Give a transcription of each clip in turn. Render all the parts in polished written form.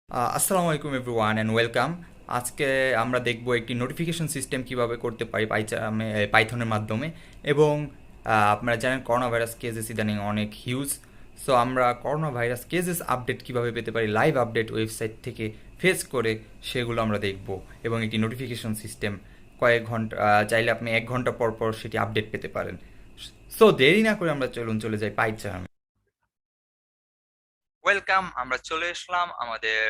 আসসালামু আলাইকুম everyone and welcome. আজকে আমরা দেখব একটি নোটিফিকেশন সিস্টেম কিভাবে করতে পারি পাইথনের মাধ্যমে। এবং আপনারা জানেন করোনা ভাইরাস কেসেস ইদানিং অনেক হিউজ। সো আমরা করোনা ভাইরাস কেসেস আপডেট কিভাবে পেতে পারি লাইভ আপডেট ওয়েবসাইট থেকে ফেস করে, সেগুলো আমরা দেখব। এবং একটি নোটিফিকেশন সিস্টেম কয়েক ঘন্টা, চাইলে আপনি 1 ঘন্টা পর পর সেটি আপডেট পেতে পারেন। সো দেরি না করে আমরা চলে যাই পাইচার। ওয়েলকাম, আমরা চলে আসলাম আমাদের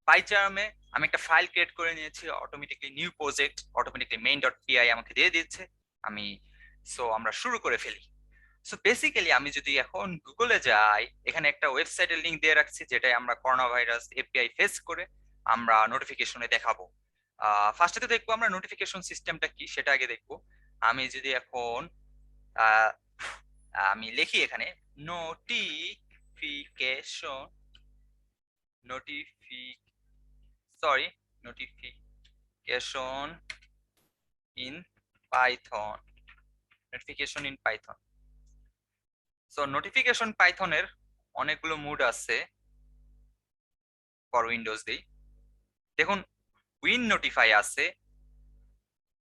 পাইচার্মে। আমি একটা ফাইল ক্রিয়েট করে নিয়েছি, automatically new project, automatically main dot PI আমাকে দিয়ে দিচ্ছে। আমি সো আমরা শুরু করে ফেলি। সো বেসিক্যালি আমি যদি এখন গুগলে যাই, এখানে একটা ওয়েবসাইটের লিংক দিয়ে রাখছি যেটাই আমরা করোনা ভাইরাস এপিআই ফেস করে আমরা নোটিফিকেশনে দেখাবো। ফার্স্টে দেখবো আমরা নোটিফিকেশন সিস্টেমটা কি, সেটা আগে দেখবো। আমি যদি এখন আহ, আমি লিখি এখানে নোটিফিকেশন, নোটিফি sorry notification in Python, notification in Python. So notification পাইথনের অনেকগুলো মুড আছে। ফর উইন্ডোজ দিই, দেখুন উইন নোটিফাই আছে,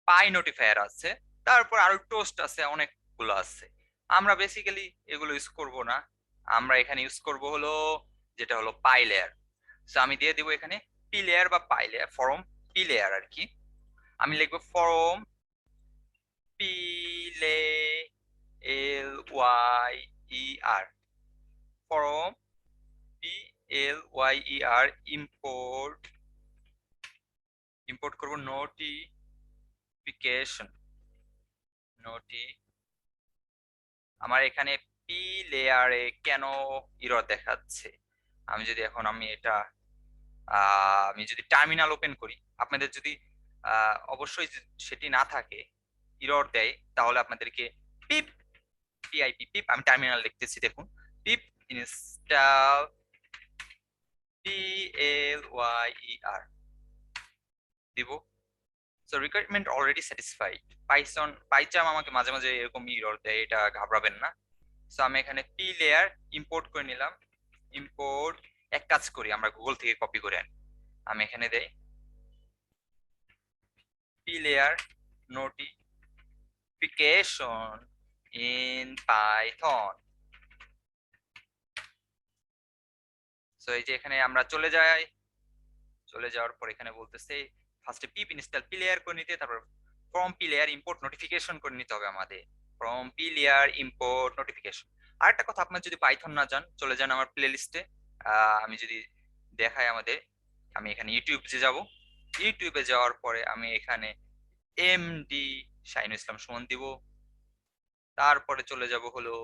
পাই নোটিফায়ার আছে, তারপর আরো টোস্ট আছে, অনেকগুলো আছে। আমরা বেসিক্যালি এগুলো ইউজ করব না। আমরা এখানে ইউজ করব হলো যেটা হলো পাই লেয়ার। সো আমি দিয়ে দিব এখানে পি লেয়ার বা পাই লেয়ার, ফরম পি লেয়ার আর কি। আমি লিখবো ফরম পিলে, LYER, form PLYER, import, import করব নোটিফিকেশন, নোটি। আমার এখানে পি লেয়ারে কেন ইরর দেখাচ্ছে? আমি যদি এখন আমি এটা আমি যদি টার্মিনাল ওপেন করি, আপনাদের যদি অবশ্যই সেটি না থাকে, ইরর দেয়, তাহলে আপনাদেরকে পিপ, পিআইপি পিপ, আমি টার্মিনাল লিখতেছি দেখুন, পিপ ইনস্টল PLYER দিব। So requirement already satisfied. PyCharm আমাকে মাঝে মাঝে এরকম ইরর দেয়, এটা ঘাবড়াবেন না। সো আমি এখানে পি লেয়ার ইম্পোর্ট করে নিলাম। ইম্পোর্ট, এক কাজ করি, আমরা গুগল থেকে কপি করে আনি। আমি এখানে দেই P layer notification in Python. So এই যে এখানে আমরা চলে যাই, চলে যাওয়ার পর এখানে বলতেছে ফার্স্টে পিপ ইনস্টল পি লেয়ার করে নিতে, তারপর from P layer import notification করে নিতে হবে আমাদের। From P layer import notification. আরেকটা কথা, আপনার যদি পাইথন না যান, চলে যান আমার প্লে লিস্টে। আমি যদি দেখাই আমাদের, আমি এখানে ইউটিউব যে যাব, ইউটিউবে যাওয়ার পরে আমি এখানে MD শাহিনুল ইসলাম সুমন দিব। তারপরে চলে যাব হলো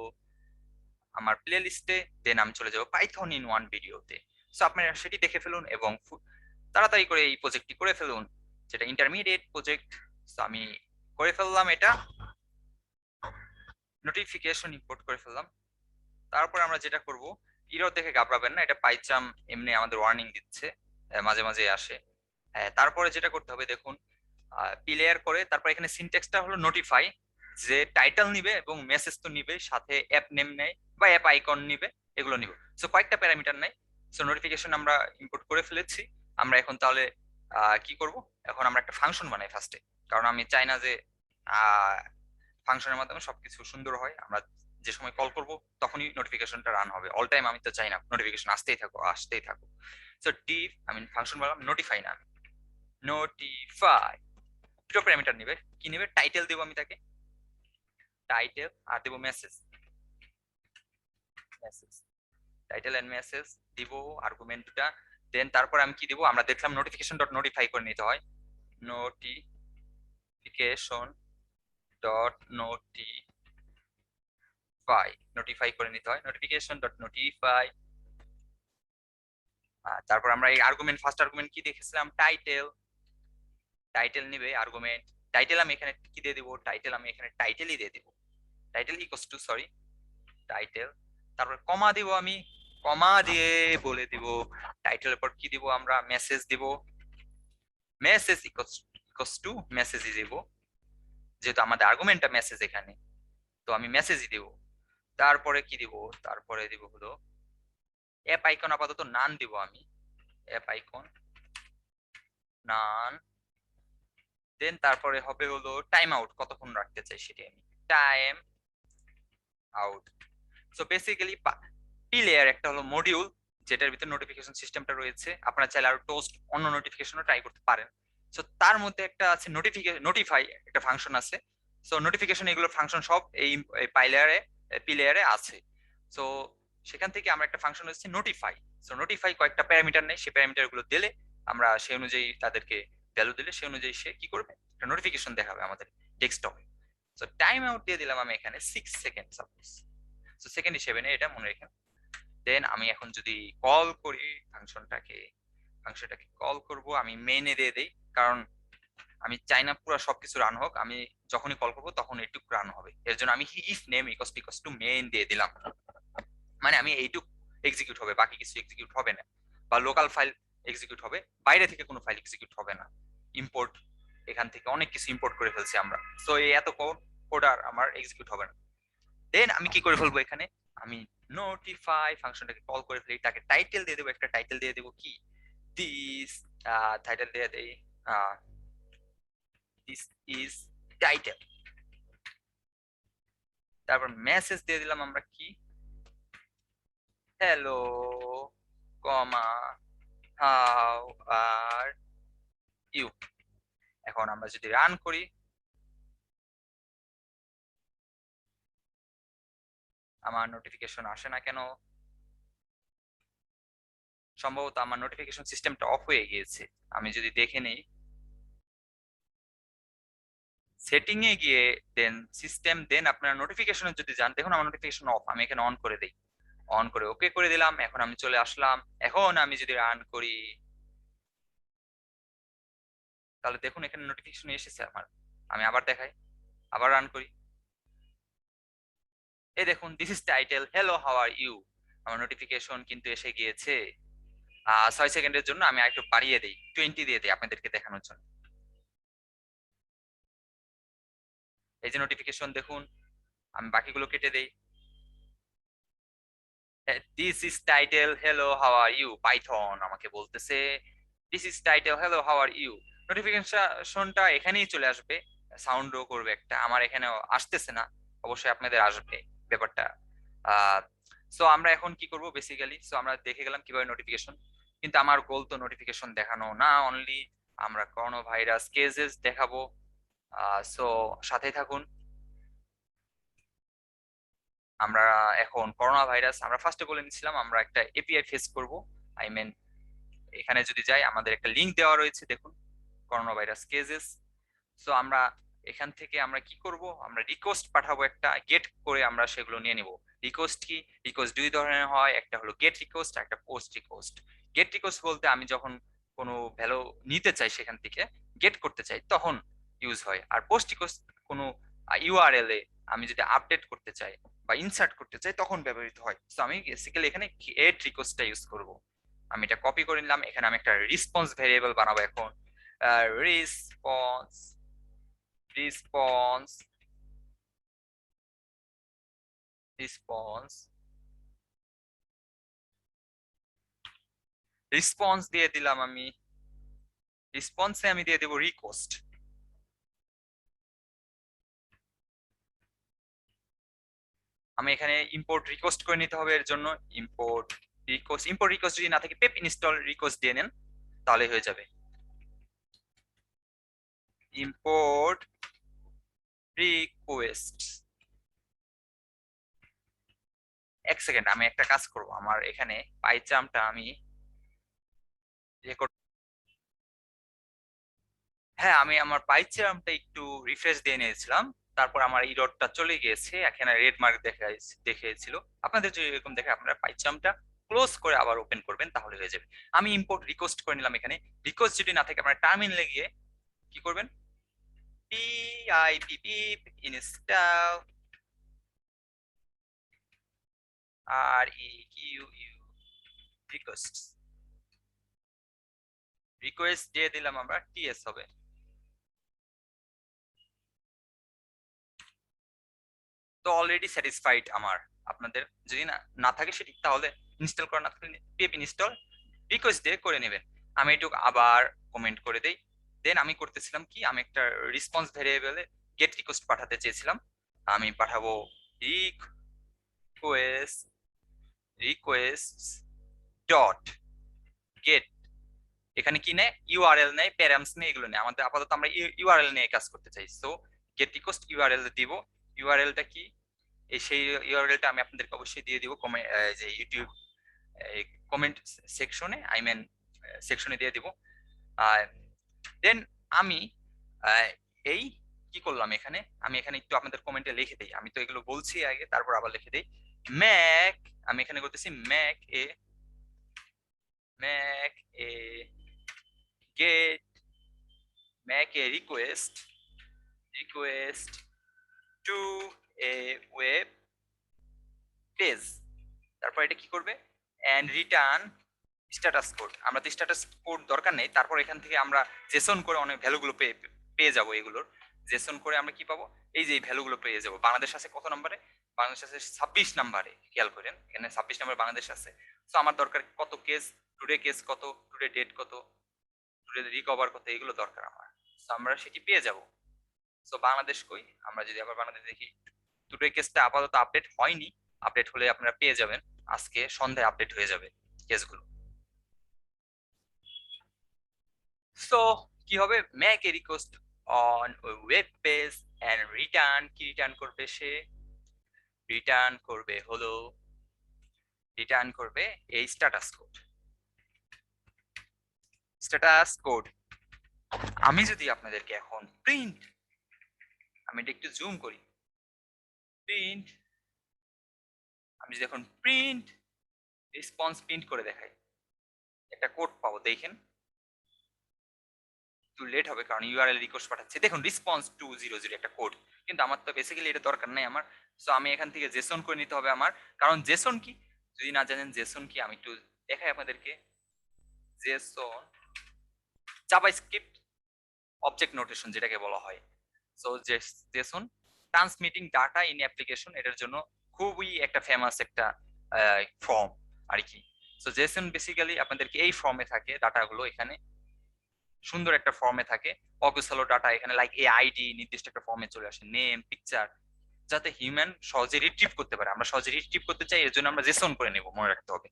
আমার প্লে লিস্টে, দেন আমি চলে যাব পাইথন ইন ওয়ান ভিডিওতে। সো আপনারা সেটি দেখে ফেলুন এবং তাড়াতাড়ি করে এই প্রজেক্টটি করে ফেলুন, যেটা ইন্টারমিডিয়েট প্রজেক্ট। সো আমি করে ফেললাম এটা, নোটিফিকেশন ইম্পোর্ট করে ফেললাম। তারপর আমরা যেটা করব, ইরর দেখে ঘাবড়াবেন না, এটা পাইচাম এমনি আমাদের ওয়ার্নিং দিচ্ছে, মাঝে মাঝে আসে। তারপরে যেটা করতে হবে দেখুন, প্লেয়ার করে তারপর এখানে সিনট্যাক্সটা হলো নোটিফাই, যে টাইটেল নিবে এবং মেসেজ তো নিবে, সাথে অ্যাপ নেম নেয় বা অ্যাপ আইকন নিবে, এগুলো নিবে। সো কয়েকটা প্যারামিটার নেই। সো নোটিফিকেশন আমরা ইম্পোর্ট করে ফেলেছি। আমরা এখন তাহলে কি করব, এখন আমরা একটা ফাংশন বানাই ফার্স্টে, কারণ আমি চাই না যে ফাংশনের মাধ্যমে সবকিছু সুন্দর হয়। আমরা যে সময় কল করব তখনই নোটিফিকেশনটা রান হবে, অল টাইম আমি তো চাই না নোটিফিকেশন আসতেই থাকো আসতেই থাকো। সো ডিফ, আমি ফাংশন বললাম নোটিফাই, না নোটিফাই, দুটো প্যারামিটার নিবে। কি নিবে, টাইটেল দেবো আমি তাকে, টাইটেল, আর দেবো message, message, title and message দিব আর্গুমেন্ট দুটা। দেন তারপর আমি কি দিব, আমরা দেখলাম নোটিফিকেশন ডট নোটিফাই করে নিতে হয়। নোটিফিকেশন ডট নোটিফাই, নোটিফাই করে নিতে হয়, নোটিফিকেশন ডট নোটিফাই। তারপর আমরা এই আর্গুমেন্ট, ফার্স্ট আর্গুমেন্ট কি দেখেছিলাম, টাইটেল, টাইটেল নিবে আর্গুমেন্ট। টাইটেল আমি এখানে কি দিয়ে দিব, টাইটেল আমি এখানে টাইটেলই দিয়ে দিব, title equals to sorry title. তারপর কমা দিব আমি, কমা দিয়ে বলে দিব টাইটেলের পর কি দিব, আমরা মেসেজ দিব, মেসেজ ইকোয়াস টু মেসেজই দিব, যেহেতু আমাদের আর্গুমেন্টটা মেসেজ এখানে, তো আমি মেসেজই দিব। তারপরে কি দিব, তারপরে দিব হলো অ্যাপ আইকন, আপাতত নান দিব আমি, অ্যাপ আইকন নান, দেন তারপরে হবে হলো টাইম আউট, কতক্ষণ রাখতে চাই সেটি আমি time out. So basically P layer একটা হলো মডিউল যেটার ভিতরে নোটিফিকেশন সিস্টেমটা রয়েছে। আপনারা চাইলে আরো টোস্ট অন্য নোটিফিকেশনও ট্রাই করতে পারেন। সো তার মধ্যে একটা আছে নোটিফাই একটা ফাংশন আছে। সো নোটিফিকেশন এগুলোর ফাংশন সব এই পি লেয়ারে আছে। সো সেখান থেকে আমরা একটা ফাংশন হচ্ছে নোটিফাই। সো নোটিফাই কয়েকটা প্যারামিটার নেই, সেই প্যারামিটার গুলো দিলে আমরা সেই অনুযায়ী তাদেরকে ভ্যালু দিলে সেই অনুযায়ী সে কি করবে, একটা নোটিফিকেশন দেখাবে আমাদের ডেস্কটপে। সো টাইম আউট দিয়ে দিলাম আমি এখানে 6 সেকেন্ড সাপোজ। সো সেকেন্ড হিসেবে নেই, এটা মনে রেখেন। দেন আমি এখন যদি কল করি ফাংশনটাকে কল করব, আমি মেইনে দিয়ে দেই, কারণ আমি চাই না পুরো সবকিছু রান হোক, আমি যখনই কল করবো তখন এইটুক রান হবে। এর জন্য আমি if name equals to main দিয়ে দিলাম, মানে আমি এইটুক এক্সিকিউট হবে, বাকি কিছু এক্সিকিউট হবে না। বা লোকাল ফাইল এক্সিকিউট হবে, বাইরে থেকে কোনো ফাইল এক্সিকিউট হবে না। ইম্পোর্ট, এখান থেকে অনেক কিছু ইম্পোর্ট করে ফেলছি আমরা, সো এই এত কোড আর আমার এক্সিকিউট হবে না। দেন আমি কি করে ফেলবো এখানে, আমি নোটিফাই ফাংশনটাকে কল করে ফেলি, তাকে টাইটেল দিয়ে দেবো, একটা টাইটেল দিয়ে দেবো কি দিস, টাইটেল দিয়ে দেই দিস ইজ টাইটেল। তারপর মেসেজ দিয়ে দিলাম আমরা কি hello comma how are you. এখন আমরা যদি রান করি, আমার নোটিফিকেশন আসে না কেন? সম্ভবত আমার নোটিফিকেশন সিস্টেমটা অফ হয়ে গিয়েছে। আমি যদি দেখে নেই সেটিং এ গিয়ে দেন সিস্টেম, দেন আপনার নোটিফিকেশনে যদি যান, দেখুন আমার নোটিফিকেশন অফ, আমি এখানে অন করে দিই, অন করে ওকে করে দিলাম। এখন আমি চলে আসলাম, এখন আমি যদি রান করি তাহলে দেখুন এখানে নোটিফিকেশন এসেছে আমার। আমি আবার দেখাই, আবার রান করি, এই দেখুন this is title hello how are you, আমার নোটিফিকেশন কিন্তু এসে গিয়েছে। 6 সেকেন্ডের জন্য আমি একটু বাড়িয়ে দিই, 20 দিয়ে দিই আপনাদেরকে দেখানোর জন্য। এই যে নোটিফিকেশন দেখুন, আমি বাকিগুলো কেটে দেই। This is title hello how are you, Python আমাকে বলতেছে this is title hello how are you. নোটিফিকেশনটা এখানেই চলে আসবে, সাউন্ডও করবে একটা, আমার এখানে আসতেছে না, অবশ্যই আপনাদের আসবে ব্যাপারটা। সো আমরা এখন কি করব বেসিক্যালি, সো আমরা দেখে গেলাম কিভাবে নোটিফিকেশন, কিন্তু আমার গোল তো নোটিফিকেশন দেখানো না অনলি, আমরা করোনা ভাইরাস কেসেস দেখাবো। সো সাথে থাকুন। আমরা এখন করোনা ভাইরাস, আমরা ফার্স্টে বলে নিচ্ছিলাম আমরা একটা এপিআই ফেস করব। আই মিন এখানে যদি যাই আমাদের একটা লিংক দেওয়া রয়েছে, দেখুন করোনা ভাইরাস কেসেস। সো আমরা এখান থেকে আমরা কি করব, আমরা রিকোয়েস্ট পাঠাবো, একটা গেট করে আমরা সেগুলো নিয়ে নিব। রিকোয়েস্ট কি, রিকোয়েস্ট দুই ধরনের হয়, একটা হলো গেট রিকোয়েস্ট, একটা পোস্ট রিকোয়েস্ট। গেট রিকোয়েস্ট বলতে আমি যখন কোনো ভ্যালু নিতে চাই সেখান থেকে গেট করতে চাই তখন ইউজ হয়, আর পোস্ট রিকোয়েস্ট কোনো ইউআরএল এ আমি যদি আপডেট করতে চাই বা ইনসার্ট করতে চাই তখন ব্যবহৃত হয়। তো আমি বেসিক্যালি এখানে গেট রিকোয়েস্টটা ইউজ করব। আমি এটা কপি করে নিলাম, এখানে আমি একটা রেসপন্স ভেরিয়েবল বানাবো এখন। রেসপন্স রেসপন্স রেসপন্স রেসপন্স দিয়ে দিলাম আমি, রেসপন্সে আমি দিয়ে দেবো রিকোয়েস্ট। আমি এখানে ইম্পোর্ট রিকোয়েস্ট করে নিতে হবে, এর জন্য ইম্পোর্ট রিকোয়েস্ট যদি না থাকে পেপ ইনস্টল রিকোয়েস্ট দিয়ে নেন তাহলে হয়ে যাবে। ইম্পোর্ট রিকোয়েস্ট, এক সেকেন্ড আমি একটা কাজ করব, আমার এখানে পাইচামটা আমি রেকর্ড, হ্যাঁ আমি আমার পাইচামটা একটু রিফ্রেশ দিয়ে নিয়েছিলাম, তারপর আমার ইররটা চলে গিয়েছে, এখানে রেড মার্ক দেখিয়েছিল। আপনাদের যদি এরকম দেখে আপনারা পাইচামটা ক্লোজ করে আবার ওপেন করবেন তাহলে হয়ে যাবে। আমি ইম্পোর্ট রিকোয়েস্ট করে নিলাম, এখানে রিকোয়েস্ট যদি না থাকে আপনারা টার্মিনালে গিয়ে কি করবেন, পিপ ইনস্টল REQU রিকোয়েস্ট, রিকোয়েস্ট দিয়ে দিলাম আমরা, টিএস হবে। তো অলরেডি স্যাটিসফাইড আমার, আপনাদের যদি না না থাকে সেটি তাহলে ইনস্টল করা না থাকলে পিপ ইনস্টল রিকোয়েস্ট দিয়ে করে নেবেন। আমি একটু আবার কমেন্ট করে দেই। দেন আমি করতেছিলাম কি, আমি একটা রেসপন্স ভেরিয়েবলে গেট রিকোয়েস্ট পাঠাতে চেয়েছিলাম। আমি পাঠাবো রিকোয়েস্ট রিকোয়েস্ট ডট গেট। এখানে কি নেয়, ইউআরএল নেয়, প্যারামস নেয়, এগুলো নেয়। আমাদের আপাতত আমরা ইউআরএল নিয়ে কাজ করতে চাই। সো গেট রিকোয়েস্ট ইউআরএল দিব। ইউআরএলটা কি, এই সেই ইউআরএলটা আমি আপনাদেরকে অবশ্যই দিয়ে দিব যে ইউটিউব কমেন্ট সেকশনে, আই মিন সেকশনে দিয়ে দিব। দেন আমি আহ, এই কি করলাম এখানে, আমি এখানে একটু আপনাদের কমেন্টে লিখে দিই। আমি তো এগুলো বলছি আগে, তারপর আবার লিখে দিই ম্যাক। আমি এখানে করতেছি make a get make a request to a web page. তারপর এটা কি করবে, এন্ড রিটার্ন স্ট্যাটাস কোড। আমরা তো স্ট্যাটাস কোড দরকার নেই, তারপর এখান থেকে আমরা জেসন করে অনেক ভ্যালুগুলো পেয়ে যাবো। এগুলোর জেসন করে আমরা কি পাবো, এই যে এই ভ্যালুগুলো পেয়ে যাবো। বাংলাদেশ আছে কত নম্বরে, বাংলাদেশ আছে 26 নম্বরে, খেয়াল করেন এখানে 26 নম্বরে বাংলাদেশ আছে। তো আমার দরকার কত কেস, টুডে কেস কত, টুডে ডেট কত, টুডে রিকভার কত, এগুলো দরকার আমার। তো আমরা সেটি পেয়ে যাব। তো বাংলাদেশ কই, আমরা যদি আবার বাংলাদেশ দেখি, টুডে কেসটা আপাতত আপডেট হয়নি, আপডেট হলে আপনারা পেয়ে যাবেন, আজকে সন্ধ্যায় আপডেট হয়ে যাবে কেসগুলো। সো কি হবে, make a request on web page and return, কি রিটার্ন করবে সে, রিটার্ন করবে হলো, রিটার্ন করবে এই স্ট্যাটাস কোড। আমি যদি আপনাদেরকে এখন প্রিন্ট, আমি এটা একটু জুম করি, প্রিন্ট, আমি যদি এখন প্রিন্ট রেসপন্স প্রিন্ট করে দেখাই, একটা কোড পাবো দেখেন। একটু লেট হবে কারণ ইউআরএল রিকোয়েস্ট পাঠাচ্ছে। দেখুন রেসপন্স 200 একটা কোড, কিন্তু আমার তো বেসিক্যালি এটা দরকার নাই আমার। সো আমি এখান থেকে জেসন করে নিতে হবে আমার। কারণ জেসন কি, যদি না জানেন জেসন কি, আমি একটু দেখাই আপনাদেরকে। জেসন জাভাস্ক্রিপ্ট অবজেক্ট নোটেশন যেটাকে বলা হয়। So Jason transmitting data in application, এটার জন্য খুবই একটা ফেমাস একটা ফর্ম আর কি। সো জেসন বেসিক্যালি আপনাদেরকে এই ফর্মে থাকে ডাটাগুলো, এখানে সুন্দর একটা ফর্মে থাকে, অগোছালো ডাটা এখানে লাইক এই আইডি নির্দিষ্ট একটা ফর্মে চলে আসে, নেম পিকচার, যাতে হিউম্যান সহজে রিট্রিভ করতে পারে। আমরা সহজে রিট্রিভ করতে চাই, এর জন্য আমরা জেসন করে নেব, মনে রাখতে হবে,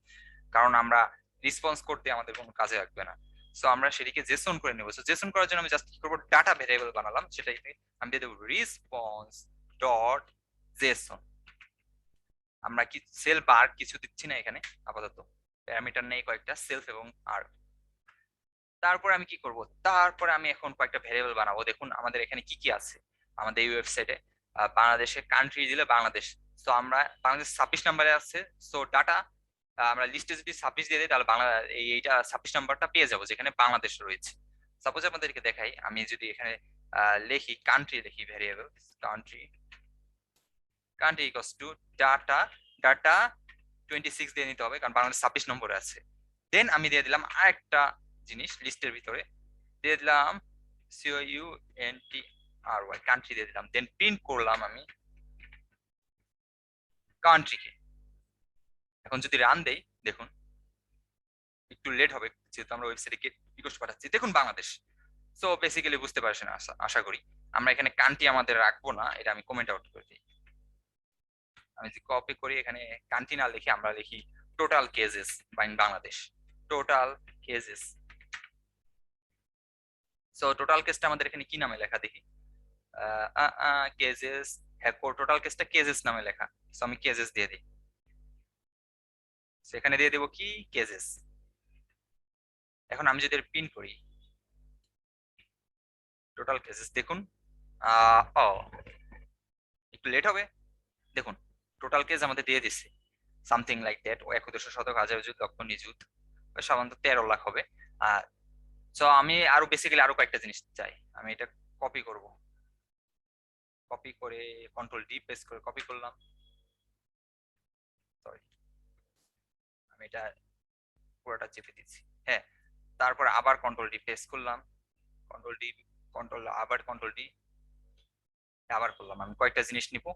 কারণ আমরা রেসপন্স করতে আমাদের কোনো কাজে লাগবে না। সো আমরা সেটিকে জেসন করে নেব। সো জেসন করার জন্য আমি জাস্ট কি করবো, ডাটা ভেরিয়েবল বানালাম, সেটাই আমি দিয়ে দেবো রেসপন্স ডট জেসন। আমরা কি সেলফ আর কিছু দিচ্ছি না এখানে, আপাতত প্যারামিটার নেই কয়েকটা, সেলফ এবং আর। তারপর আমি কি করব, তারপরে আমি এখন কয়েকটা ভেরিয়েবল বানাবো। দেখুন আমাদের এখানে কি কি আছে আমাদের এই ওয়েবসাইটে। বাংলাদেশের কান্ট্রি দিলে বাংলাদেশ, তো আমরা বাংলাদেশ 26 নম্বরে আছে। সো ডাটা আমরা লিস্টে যদি 26 দিয়ে দিই, তাহলে বাংলা এইটা 26 নাম্বারটা পেয়ে যাবো যেখানে বাংলাদেশ রয়েছে। সাপোজ আপনাদেরকে দেখাই, আমি যদি এখানে লিখি কান্ট্রি, লিখি variable country, country equals to data, data 26 দিয়ে নিতে হবে কারণ বাংলাদেশ 26 নম্বরে আছে। দেন আমি দিয়ে দিলাম আরেকটা জিনিস লিস্টের ভিতরে, দিয়ে দিলাম COUNTRY, কান্ট্রি দিয়ে দিলাম। দেন প্রিন্ট করলাম আমি কান্ট্রিকে। এখন যদি রান দেই, দেখুন একটু লেট হবে যেহেতু আমরা ওয়েবসাইটে রিকোয়েস্ট পাঠাচ্ছি। দেখুন বাংলাদেশ। সো বেসিক্যালি বুঝতে পারছেন আশা আশা করি। আমরা এখানে কান্ট্রি আমাদের রাখবো না, এটা আমি কমেন্ট আউট করে দিই। আমি যদি কপি করি, এখানে কান্ট্রি না লিখে আমরা লিখি টোটাল কেসেস বাইন Bangladesh, total cases. So total কেসটা আমাদের এখানে কি নামে লেখা দেখি, কেজেস, হ্যাঁ টোটাল কেসটা কেজেস নামে লেখা। তো আমি কেজেস দিয়ে দিই, সেখানে দিয়ে দেবো কি কেজেস। এখন আমি যদি প্রিন্ট করি টোটাল কেসেস, দেখুন ও একটু লেট হবে। দেখুন টোটাল কেস আমাদের দিয়ে দিচ্ছে সামথিং লাইক দ্যাট, ও 1.5 শতক হাজার লক্ষ নিযুত, সাধারণত 13 লাখ হবে। আর তো আমি আরো বেসিক্যালি আরো কয়েকটা জিনিস চাই। আমি এটা কপি করব, কপি করে কন্ট্রোল D প্রেস করে কপি করলাম, সরি আমি এটা পুরোটা চেপে দিচ্ছি, হ্যাঁ। তারপর আবার কন্ট্রোল D প্রেস করলাম, কন্ট্রোল D, কন্ট্রোল আবার কন্ট্রোল D আবার করলাম। আমি কয়েকটা জিনিস নিব,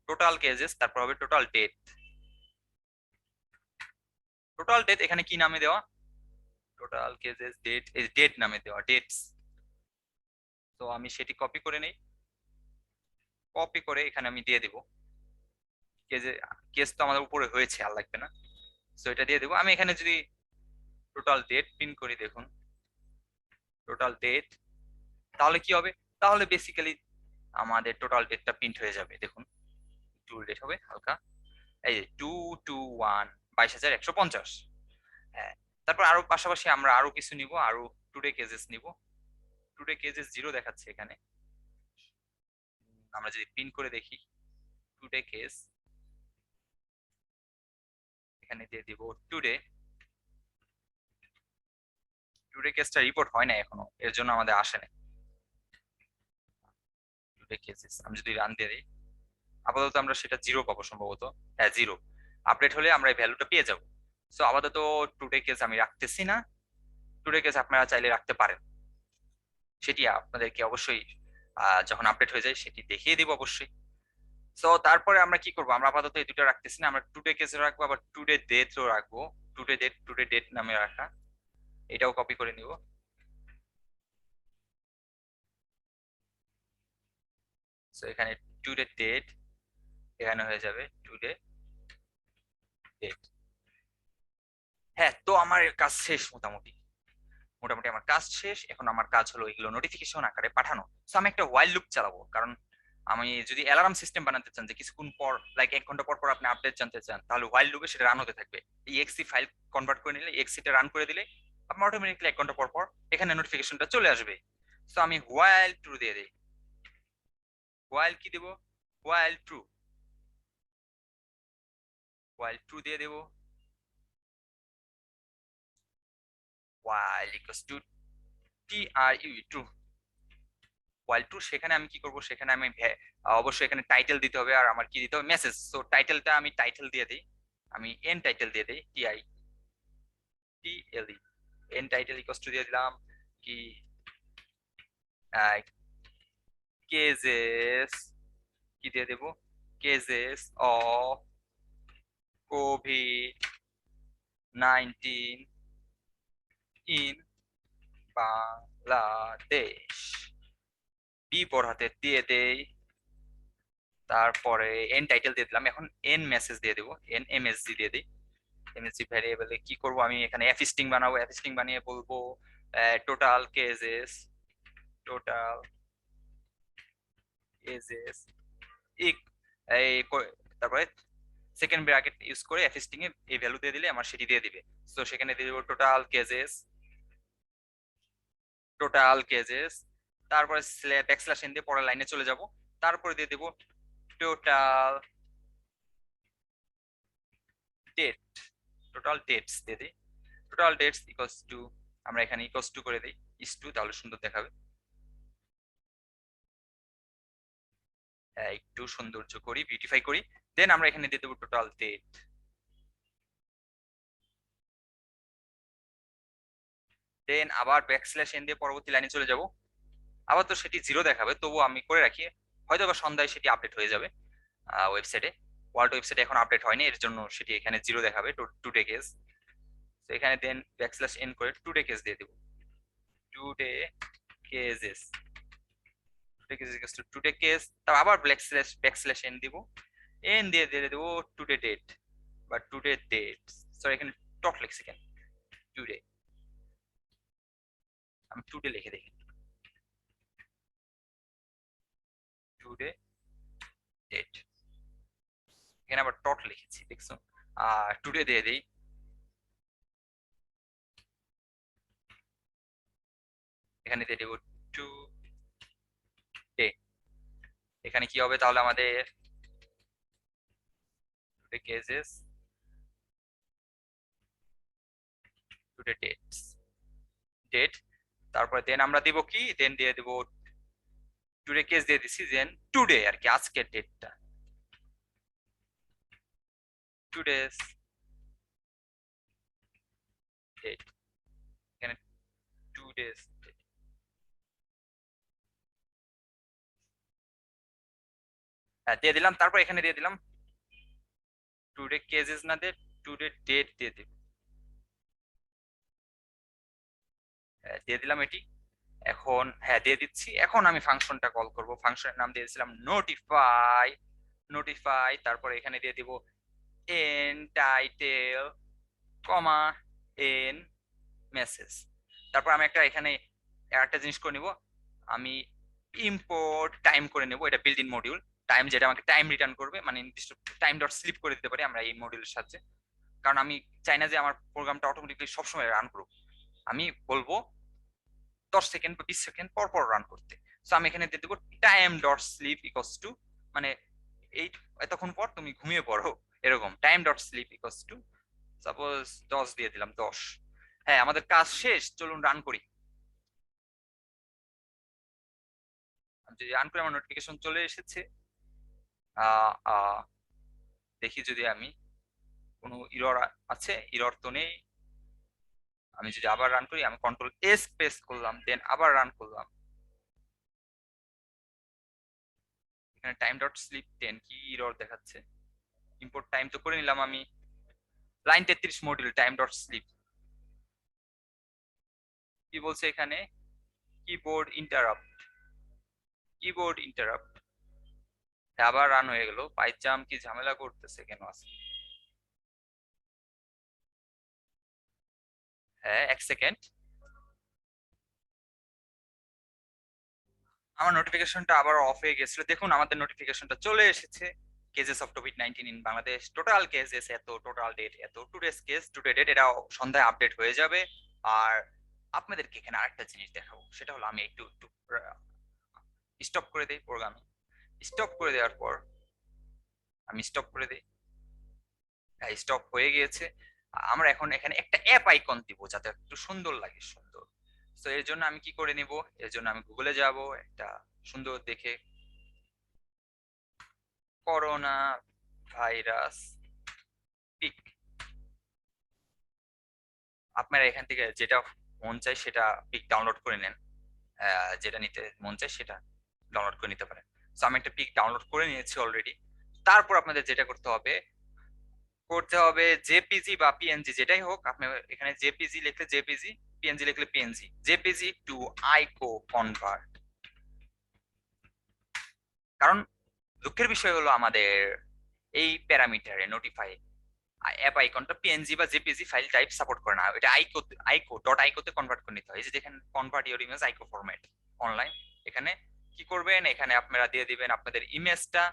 টোটাল কেজেস, তারপর হবে টোটাল ডেট। টোটাল ডেট এখানে কি নামে দেওয়া, টোটাল কেসেস ডেট, এই ডেট নামে দেওয়া ডেটস। তো আমি সেটি কপি করে নেই, কপি করে এখানে আমি দিয়ে দিব। কেসে, কেস তো আমাদের উপরে হয়েছে, আর লাগবে না। তো এটা দিয়ে দেবো। আমি এখানে যদি টোটাল ডেট প্রিন্ট করি, দেখুন টোটাল ডেট, তাহলে কি হবে? তাহলে বেসিক্যালি আমাদের টোটাল ডেটটা প্রিন্ট হয়ে যাবে। দেখুন টু ডেট হবে হালকা, এই যে 221, 22,150। হ্যাঁ, তারপর আরো পাশাপাশি আমরা আরো কিছু নিব, আরো টুডে কেজেস নিব। টুডে কেজেস জিরো দেখাচ্ছে এখানে। আমরা যদি প্রিন্ট করে দেখি টুডে কেস, এখানে দিয়ে দিব টুডে। টুডে কেসটা রিপোর্ট হয় না এখনো, এর জন্য আমাদের আসে না টুডে কেসেস। আমি যদি রান দিয়ে দিই, আপাতত আমরা সেটা জিরো পাবো সম্ভবত। হ্যাঁ, জিরো। আপডেট হলে আমরা এই ভ্যালুটা পেয়ে যাব। সো আপাতত টুডে কেস আমি রাখতেছি না। টুডে কেস আপনারা চাইলে রাখতে পারেন, সেটি আপনাদেরকে অবশ্যই যখন আপডেট হয়ে যায় সেটি দেখিয়ে দিব অবশ্যই। সো তারপরে আমরা কি করবো, আমরা আপাতত এই দুটো রাখতেছি না, আমরা টুডে কেস রাখবো, আবার টুডে ডেটও রাখবো। টুডে ডেট নামে রাখা, এটাও কপি করে নিব। সো এখানে টুডে ডেট, এখানে হয়ে যাবে টুডে ডেট। হ্যাঁ, তো আমার কাজ শেষ মোটামুটি। মোটামুটি আমার কাজ শেষ। এখন আমার কাজ হলো এগুলো নোটিফিকেশন আকারে পাঠানো। তো আমি একটা ওয়াইল লুপ চালাবো, কারণ আমি যদি অ্যালার্ম সিস্টেম বানাতে চান যে কিছুক্ষণ পর, লাইক 1 ঘন্টা পর পর আপনি আপডেট জানতে চান, তাহলে ওয়াইল লুপে সেটা রান হতে থাকবে। এই এক্সি ফাইল কনভার্ট করে নিলে, এক্সিটা রান করে দিলে আপনার অটোমেটিকলি 1 ঘন্টা পর পর এখানে নোটিফিকেশনটা চলে আসবে। তো আমি ওয়াইল ট্রু দিয়ে দিই। ওয়াইল কি দেবো? ওয়াইল ট্রু। ওয়াইল ট্রু দিয়ে দেবো। While equals to T R U, true. While to, সেখানে আমি কি করব, সেখানে আমি অবশ্যই এখানে টাইটেল দিতে হবে, আর আমার কি দিতে হবে, মেসেজ। তো টাইটেলটা আমি টাইটেল দিয়ে দিই, আমি এন টাইটেল দিয়ে দিই, TITLE। এন টাইটেল ইকুয়ালস টু দিয়ে দিলাম কি, কেজেস, কি দিয়ে দেব, cases of COVID-19 in Bangladesh, বি বড় হাতে দিয়ে দেই। তারপরে এন টাইটেল দিয়ে দিলাম। এখন এন মেসেজ দিয়ে দেবো, এন এমএসজি দিয়ে দিই। এমএসজি ভ্যারিয়েবলে কি করব, আমি এখানে এফ স্ট্রিং বানাবো। এফ স্ট্রিং বানিয়ে বলবো টোটাল কেজেস, টোটাল কেজেস ইক, তারপরে সেকেন্ড ব্র্যাকেট ইউজ করে এফ স্ট্রিং এ এই ভ্যালু দিয়ে দিলে আমার সেটি দিয়ে দিবে। তো সেখানে দিয়ে দেবো টোটাল কেজেস, টোটাল কেজেস। তারপরে ব্যাকস্ল্যাশ এন দিয়ে পরের লাইনে চলে যাব। তারপরে দিয়ে দেবো টোটাল ডেট, টোটাল ডেটস দিয়ে দিই। টোটাল ডেটস ইকুয়ালস টু, আমরা এখানে ইকুয়ালস টু করে দিই, ইস টু, তাহলে সুন্দর দেখাবে। একটু সৌন্দর্য করি, বিউটিফাই করি। দেন আমরা এখানে দিয়ে দেবো টোটাল ডেট। দেন আবার ব্যাকস্ল্যাশ এন দিয়ে পরবর্তী লাইনে চলে যাব। আবার তো সেটি জিরো দেখাবে, তবু আমি করে রাখি, হয়তো বা সন্ধ্যায় সেটি আপডেট হয়ে যাবে ওয়েবসাইটে। ওয়ার্ল্ড ওয়েবসাইটে এখন আপডেট হয়নি, এর জন্য সেটি এখানে জিরো দেখাবে, টুডে কেস। তো এখানে দেন ব্যাকস্ল্যাশ এন করে টুডে কেস দিয়ে দেবো। Today cases, today case today case, তারপর আবার ব্যাকস্ল্যাশ এন দিব। এন দিয়ে দিয়ে দেবো টুডে ডেট বা টুডে ডেট। সরি, এখানে ডট লিখছি কেন, টুডে, আমি টুডে লিখে দেখি, টুডে ডেট। এখানে আবার ডট লিখেছি, দেখছো? টুডে দিয়ে দিই। এখানে দিয়ে দেবো টু ডে। এখানে কি হবে তাহলে আমাদের, today cases, today dates, date. তারপরে দেন আমরা দিব কি, দেন দিয়ে দিব টুডে কেস দিয়ে দিছি, দেন টুডে আর কি, আজকের ডেটটা, টুডেস ডেট। এখানে টুডেস ডেট, হ্যাঁ দিয়ে দিলাম। তারপর এখানে দিয়ে দিলাম টুডে কেসেস না দিয়ে টুডে ডেট দিয়ে দিব। দিয়ে দিলাম এটি। এখন হ্যাঁ দিয়ে দিচ্ছি। এখন আমি ফাংশনটা কল করব। ফাংশনের নাম দিয়ে দিয়েছিলাম নোটিফাই। নোটিফাই, তারপরে এখানে দিয়ে দিব এন টাইটেল কমা এন মেসেজ। তারপর আমি একটা এখানে একটা জিনিস করে নিব, আমি ইম্পোর্ট টাইম করে নেব। এটা বিল্ট ইন মডিউল টাইম, যেটা আমাকে টাইম রিটার্ন করবে, মানে নির্দিষ্ট টাইম ডট স্লিপ করে দিতে পারি আমরা এই মডিউলের সাহায্যে। কারণ আমি চাই না যে আমার প্রোগ্রামটা অটোমেটিকলি সবসময় রান করুক, আমি বলবো 10 সেকেন্ড বা 20 সেকেন্ড পর পর রান করতে। তো আমি এখানে দিয়ে দেবো time dot slip equals to, মানে এই এতক্ষণ পর তুমি ঘুমিয়ে পড়ো, এরকম time dot slip equals to suppose 10 দিয়ে দিলাম 10। হ্যাঁ আমাদের কাজ শেষ, চলুন রান করি। আমি যদি রান করি আমার নোটিফিকেশন চলে এসেছে। আহ আহ দেখি যদি আমি কোনো ইরর আছে, ইরর তো নেই। আমি যদি আবার রান করি, আমি কন্ট্রোল এস প্রেস করলাম, দেন আবার রান করলাম। এখানে টাইম ডট স্লিপ 10 কি ইরর দেখাচ্ছে? ইম্পোর্ট টাইম তো করে নিলাম আমি। Line 33 module time dot slip কি বলছে এখানে? Keyboard interrupt, keyboard interrupt. আবার রান হয়ে গেল। পাইচাম কি ঝামেলা করতেছে কেন আছে? হ্যাঁ 1 সেকেন্ড। আমার নোটিফিকেশনটা আবার অফ হয়ে গেছিল, দেখুন আমাদের নোটিফিকেশনটা চলে এসেছে। Cases of COVID-19 in Bangladesh, total cases এত, টোটাল ডেট এত, টুডেস কেস টুডে ডেট, এটা সন্ধ্যায় আপডেট হয়ে যাবে। আর আপনাদেরকে এখানে আরেকটা জিনিস দেখাবো, সেটা হলো আমি একটু একটু স্টপ করে দিই প্রোগ্রাম। স্টপ করে দেওয়ার পর আমি স্টপ করে দিই। স্টপ হয়ে গিয়েছে। আমরা এখন এখানে একটা অ্যাপ আইকন দিব যাতে একটু সুন্দর লাগে, সুন্দর। তো এর জন্য আমি কি করে নিব? এর জন্য আমি গুগলে যাব, একটা সুন্দর দেখে করোনা ভাইরাস পিক। আপনারা এখান থেকে যেটা মন চায় সেটা পিক ডাউনলোড করে নেন। যেটা নিতে মন চায় সেটা ডাউনলোড করে নিতে পারেন। তো আমি একটা পিক ডাউনলোড করে নিয়েছি অলরেডি। তারপর আপনাদের যেটা করতে হবে জেপিজি বা পিএনজি যেটাই হোক, আপনি এখানে জেপিজি লিখলে জেপিজি, পিএনজি লিখলে পিএনজি, জেপিজি টু আইকো কনভার্ট। কারণ দুঃখের বিষয় হলো আমাদের এই প্যারামিটারে নোটিফাই অ্যাপ আইকনটা পিএনজি বা জেপিজি ফাইল টাইপ সাপোর্ট করে না, এটা আইকো, আইকো ডট আইকোতে কনভার্ট করে নিতে হয়। এই যে দেখেন convert your image আইকো format online, এখানে কি করবেন, এখানে আপনারা দিয়ে দিবেন আপনাদের ইমেজটা,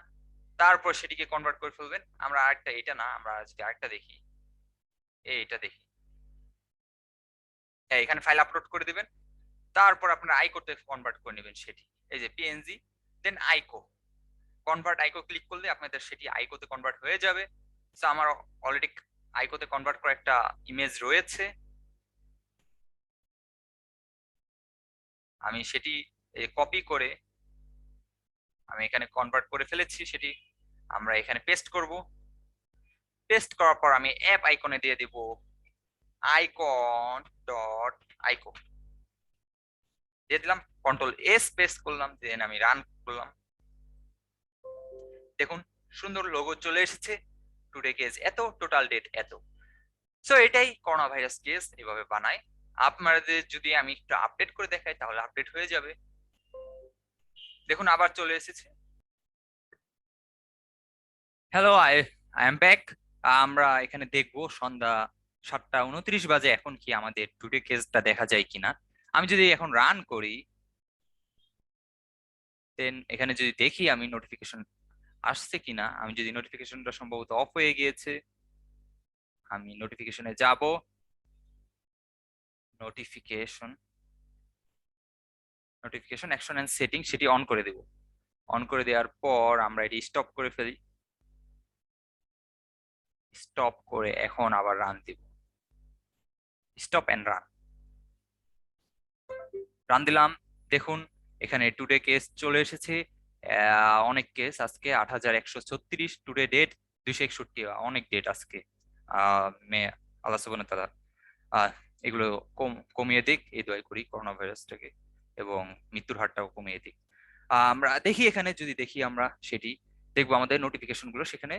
তারপর সেটিকে কনভার্ট করে ফেলবেন। আমরা আরেকটা, এটা না, আমরা যদি আরেকটা দেখি, এইটা দেখি, হ্যাঁ এখানে ফাইল আপলোড করে দিবেন। তারপর আপনার আইকোতে কনভার্ট করে নেবেন সেটি, এই যে পিএনজি দেন আইকো, কনভার্ট আইকো ক্লিক করলে আপনাদের সেটি আইকোতে কনভার্ট হয়ে যাবে। তো আমার অলরেডি আইকোতে কনভার্ট করা একটা ইমেজ রয়েছে, আমি সেটি কপি করে আমি এখানে কনভার্ট করে ফেলেছি সেটি। আমরা এখানে পেস্ট করব। পেস্ট করার পর আমি অ্যাপ আইকনে দিয়ে দিব আইকন ডট আইকো, দিয়ে দিলাম, কন্ট্রোল এস পেস্ট করলাম, দেন আমি রান করলাম। দেখুন সুন্দর লোগো চলে এসেছে, টুডে কেস এত, টোটাল ডেট এত। সো এটাই করোনা ভাইরাস কেস এভাবে বানায়। আপনাদের যদি আমি একটু আপডেট করে দেখাই তাহলে আপডেট হয়ে যাবে। দেখুন আবার চলে এসেছে। Hello, I am back. আমরা এখানে দেখবো সন্ধ্যা 7টা 29 বাজে, এখন কি আমাদের টুডে কেসটা দেখা যায় কিনা। আমি যদি এখন রান করি, দেন এখানে যদি দেখি আমি নোটিফিকেশন আসছে কিনা, আমি যদি নোটিফিকেশনটা সম্ভবত অফ হয়ে গিয়েছে, আমি নোটিফিকেশনে যাব, notification, notification action and setting সেটি অন করে দেব। অন করে দেওয়ার পর আমরা এটি স্টপ করে ফেলি। স্টপ করে এখন আবার রান দিব, স্টপ এন্ড রান। রান দিলাম। দেখুন এখানে টুডে কেস চলে এসেছে। অনেক কেস আজকে 8136, টুডে ডেট 261, অনেক ডেট আজকে। মে আল্লাহ সুবহানাহু ওয়া তাআলা এগুলো কমিয়ে দিক, এই দোয়াই করি করোনা ভাইরাসটাকে, এবং মৃত্যুর হারটাও কমিয়ে দিক। আমরা দেখি, এখানে যদি দেখি আমরা সেটি দেখবো আমাদের নোটিফিকেশন গুলো সেখানে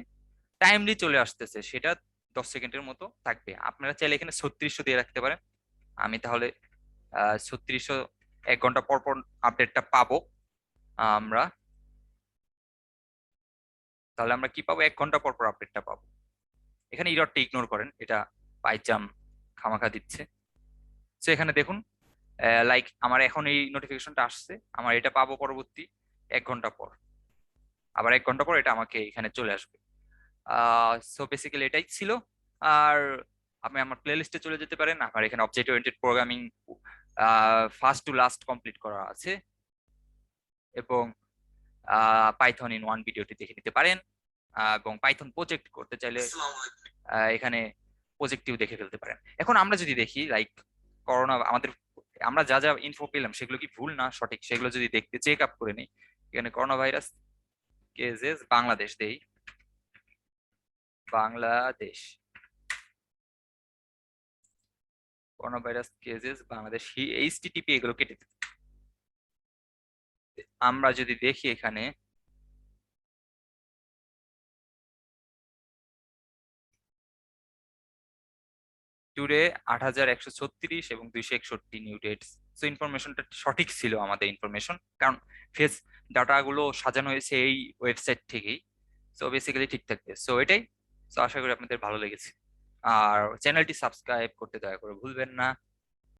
টাইমলি চলে আসতেছে, সেটা 10 সেকেন্ডের মতো থাকবে। আপনারা চাইলে এখানে 3600 দিয়ে রাখতে পারেন। আমি তাহলে 3600 1 ঘন্টা পর পর আপডেটটা পাবো আমরা। তাহলে আমরা কি পাবো? 1 ঘন্টা পর পর আপডেটটা পাবো। এখানে ইররটা ইগনোর করেন, এটা পাইচাম খামাখা দিচ্ছে। তো এখানে দেখুন, লাইক আমার এখন এই নোটিফিকেশনটা আসছে, আমার এটা পাবো পরবর্তী 1 ঘন্টা পর, আবার 1 ঘন্টা পর এটা আমাকে এখানে চলে আসবে। সো বেসিক্যালি এটাই ছিল। আর আপনি আমার প্লে লিস্টে চলে যেতে পারেন, আমার এখানে object oriented programming first to last complete করা আছে, এবং পাইথন ইন ওয়ান ভিডিওটি দেখে নিতে পারেন। এবং পাইথন প্রজেক্ট করতে চাইলে এখানে প্রজেক্টিভ দেখে ফেলতে পারেন। এখন আমরা যদি দেখি লাইক করোনা আমাদের, আমরা যা যা ইনফো পেলাম সেগুলো কি ভুল না সঠিক, সেগুলো যদি দেখতে চেক আপ করে নিই। এখানে করোনা ভাইরাস কেসেস বাংলাদেশ দেই, Bangladesh corona virus cases Bangladesh, HTTP এগুলো কেটে দিই। আমরা যদি দেখি এখানে টুডে 8136 এবং 261 নিউ ডেটস। সো ইনফরমেশনটা সঠিক ছিল আমাদের ইনফরমেশন, কারণ ফেস ডাটাগুলো সাজানো হয়েছে এই ওয়েবসাইট থেকেই। সো বেসিক্যালি ঠিক থাকবে। সো এটাই। সো আশা করি আপনাদের ভালো লেগেছে, আর চ্যানেলটি সাবস্ক্রাইব করতে দয়া করে ভুলবেন না।